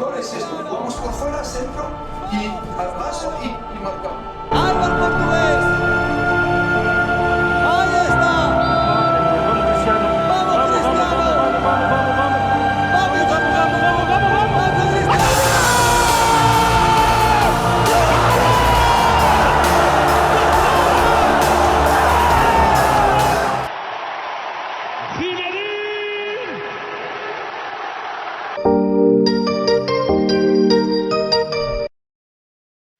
gol es esto, jugamos por fuera, centro y al paso y marcamos. ¡Alba el portugués! ¡Ahí está! ¡Vamos, Cristiano! ¡Vamos, Cristiano!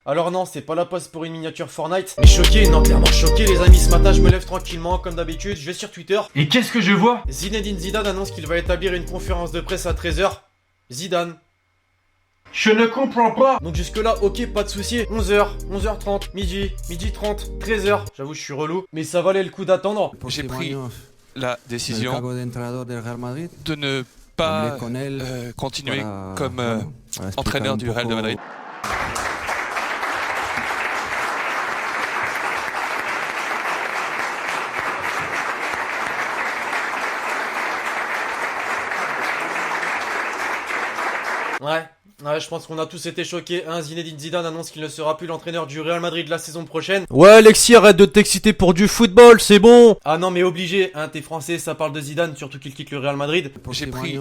Alors non, c'est pas la pause pour une miniature Fortnite. Mais choqué, non, clairement choqué les amis. Ce matin, je me lève tranquillement, comme d'habitude. Je vais sur Twitter. Et qu'est-ce que je vois? Zinedine Zidane annonce qu'il va établir une conférence de presse à 13h. Zidane. Je ne comprends pas. Donc jusque là, ok, pas de souci. 11h, 11h30, midi, midi 30, 13h. J'avoue, je suis relou. Mais ça valait le coup d'attendre. J'ai pris la décision de ne pas continuer comme entraîneur du Real de Madrid. Ouais, je pense qu'on a tous été choqués. Zinedine Zidane annonce qu'il ne sera plus l'entraîneur du Real Madrid la saison prochaine. Ouais, Alexis, arrête de t'exciter pour du football, c'est bon. Ah non, mais obligé, t'es français, ça parle de Zidane, surtout qu'il quitte le Real Madrid. J'ai pris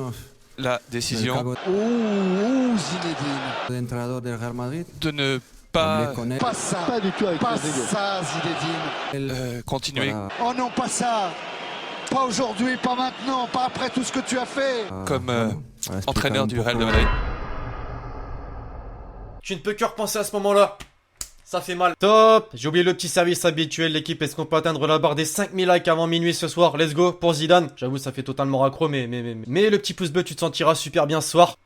la décision de ne pas continuer Oh non, pas ça. Pas aujourd'hui, pas maintenant, pas après tout ce que tu as fait. Comme entraîneur du Real de Madrid. Tu ne peux que repenser à ce moment-là. Ça fait mal. Top. J'ai oublié le petit service habituel. L'équipe, est-ce qu'on peut atteindre la barre des 5000 likes avant minuit ce soir? Let's go pour Zidane. J'avoue, ça fait totalement raccro, mais le petit pouce bleu, tu te sentiras super bien ce soir.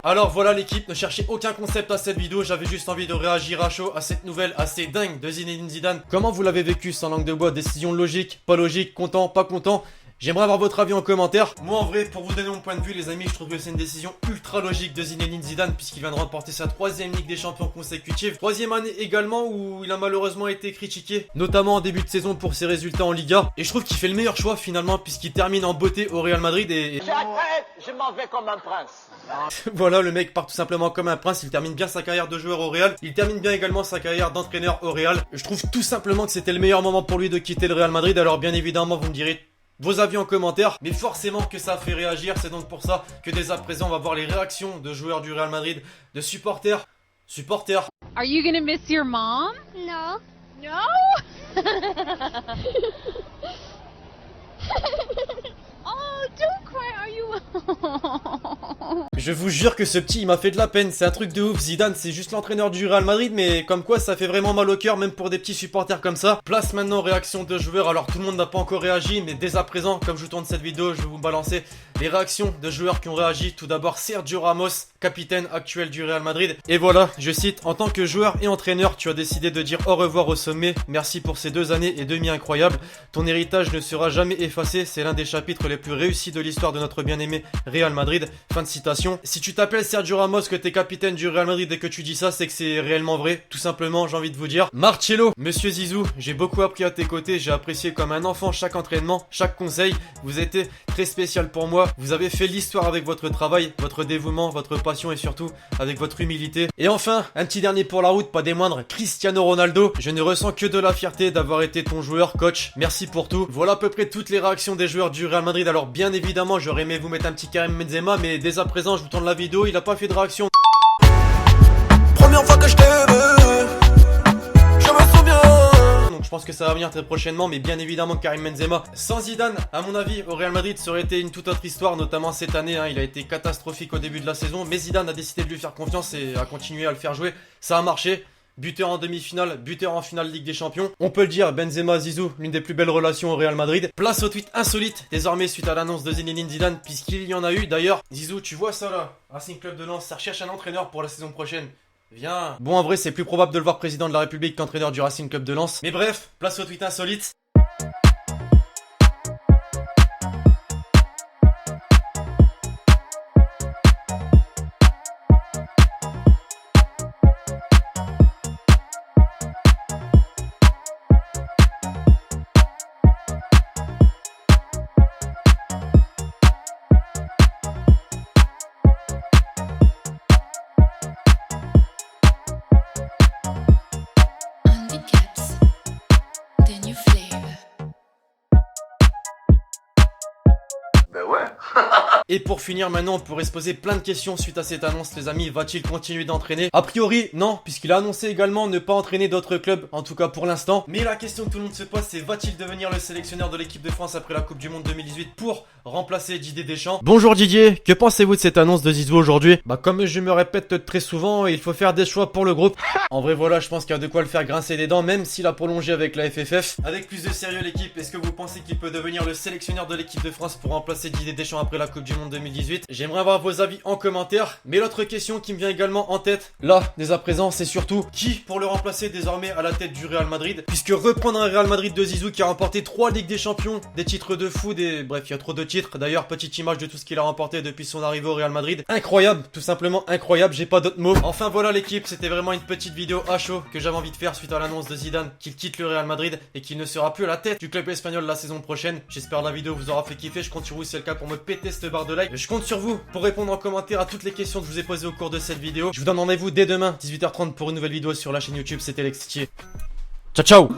Alors voilà l'équipe, ne cherchez aucun concept à cette vidéo, j'avais juste envie de réagir à chaud à cette nouvelle assez dingue de Zinedine Zidane. Comment vous l'avez vécu sans langue de bois? Décision logique, pas logique, content, pas content? J'aimerais avoir votre avis en commentaire. Moi en vrai, pour vous donner mon point de vue les amis, je trouve que c'est une décision ultra logique de Zinedine Zidane puisqu'il vient de remporter sa 3ème Ligue des Champions consécutive. 3ème année également où il a malheureusement été critiqué, notamment en début de saison pour ses résultats en Liga. Et je trouve qu'il fait le meilleur choix finalement puisqu'il termine en beauté au Real Madrid et... Je m'en vais comme un prince. Voilà, le mec part tout simplement comme un prince, il termine bien sa carrière de joueur au Real, il termine bien également sa carrière d'entraîneur au Real. Je trouve tout simplement que c'était le meilleur moment pour lui de quitter le Real Madrid. Alors bien évidemment vous me direz vos avis en commentaire, mais forcément que ça fait réagir, c'est donc pour ça que dès à présent on va voir les réactions de joueurs du Real Madrid, de supporters. Are you gonna miss your mom? No. No? Oh, don't cry, are you? Je vous jure que ce petit il m'a fait de la peine, c'est un truc de ouf. Zidane c'est juste l'entraîneur du Real Madrid, mais comme quoi ça fait vraiment mal au cœur même pour des petits supporters comme ça. Place maintenant aux réactions de joueurs. Alors tout le monde n'a pas encore réagi, mais dès à présent comme je vous tourne cette vidéo, je vais vous balancer les réactions de joueurs qui ont réagi. Tout d'abord Sergio Ramos, capitaine actuel du Real Madrid. Et voilà, je cite: en tant que joueur et entraîneur, tu as décidé de dire au revoir au sommet. Merci pour ces 2 années et demi incroyables. Ton héritage ne sera jamais effacé, c'est l'un des chapitres les plus réussis de l'histoire de notre bien-aimé Real Madrid. Fin de citation. Si tu t'appelles Sergio Ramos, que t'es capitaine du Real Madrid et que tu dis ça, c'est que c'est réellement vrai. Tout simplement, j'ai envie de vous dire. Marcelo, monsieur Zizou, j'ai beaucoup appris à tes côtés, j'ai apprécié comme un enfant chaque entraînement, chaque conseil. Vous étiez très spécial pour moi. Vous avez fait l'histoire avec votre travail, votre dévouement, votre passion et surtout avec votre humilité. Et enfin, un petit dernier pour la route, pas des moindres, Cristiano Ronaldo. Je ne ressens que de la fierté d'avoir été ton joueur, coach. Merci pour tout. Voilà à peu près toutes les réactions des joueurs du Real Madrid. Alors bien évidemment, j'aurais aimé vous mettre un petit Karim Benzema, mais dès à présent, je vous tourne la vidéo, il a pas fait de réaction. Première fois que je t'ai je me souviens. Donc je pense que ça va venir très prochainement, mais bien évidemment Karim Benzema sans Zidane, à mon avis, au Real Madrid, ça aurait été une toute autre histoire, notamment cette année, il a été catastrophique au début de la saison, mais Zidane a décidé de lui faire confiance et a continué à le faire jouer, ça a marché. Buteur en demi-finale, buteur en finale Ligue des Champions. On peut le dire, Benzema-Zizou, l'une des plus belles relations au Real Madrid. Place au tweet insolite, désormais suite à l'annonce de Zinedine Zidane, puisqu'il y en a eu. D'ailleurs, Zizou, tu vois ça là, Racing Club de Lens, ça recherche un entraîneur pour la saison prochaine. Viens. Bon, en vrai, c'est plus probable de le voir président de la République qu'entraîneur du Racing Club de Lens. Mais bref, place au tweet insolite. Ben ouais. Et pour finir maintenant, on pourrait se poser plein de questions suite à cette annonce, les amis. Va-t-il continuer d'entraîner? A priori, non, puisqu'il a annoncé également ne pas entraîner d'autres clubs, en tout cas pour l'instant. Mais la question que tout le monde se pose, c'est va-t-il devenir le sélectionneur de l'équipe de France après la Coupe du Monde 2018 pour remplacer Didier Deschamps? Bonjour Didier, que pensez-vous de cette annonce de Zizou aujourd'hui? Bah comme je me répète très souvent, il faut faire des choix pour le groupe. En vrai voilà, je pense qu'il y a de quoi le faire grincer des dents, même s'il a prolongé avec la FFF. Avec plus de sérieux l'équipe, est-ce que vous pensez qu'il peut devenir le sélectionneur de l'équipe de France pour remplacer Didier Deschamps après la Coupe du Monde 2018? J'aimerais avoir vos avis en commentaire. Mais l'autre question qui me vient également en tête, là, dès à présent, c'est surtout qui pour le remplacer désormais à la tête du Real Madrid? Puisque reprendre un Real Madrid de Zizou qui a remporté 3 Ligues des Champions, des titres de fou, bref, il y a trop de titres. D'ailleurs, petite image de tout ce qu'il a remporté depuis son arrivée au Real Madrid. Incroyable, tout simplement incroyable, j'ai pas d'autres mots. Enfin voilà l'équipe, c'était vraiment une petite vidéo à chaud que j'avais envie de faire suite à l'annonce de Zidane qu'il quitte le Real Madrid et qu'il ne sera plus à la tête du club espagnol la saison prochaine. J'espère la vidéo vous aura fait kiffer, je compte sur vous si c'est le cas pour me péter cette barre de like. Je compte sur vous pour répondre en commentaire à toutes les questions que je vous ai posées au cours de cette vidéo. Je vous donne rendez-vous dès demain 18h30 pour une nouvelle vidéo sur la chaîne YouTube, c'était Lexitier. Ciao ciao.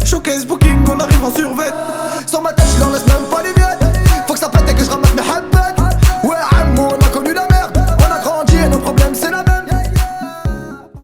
Showcase booking, on arrive en survêt. Sur ma tête, je leur laisse même pas les miettes. Faut que ça pète et que je ramasse mes halbets.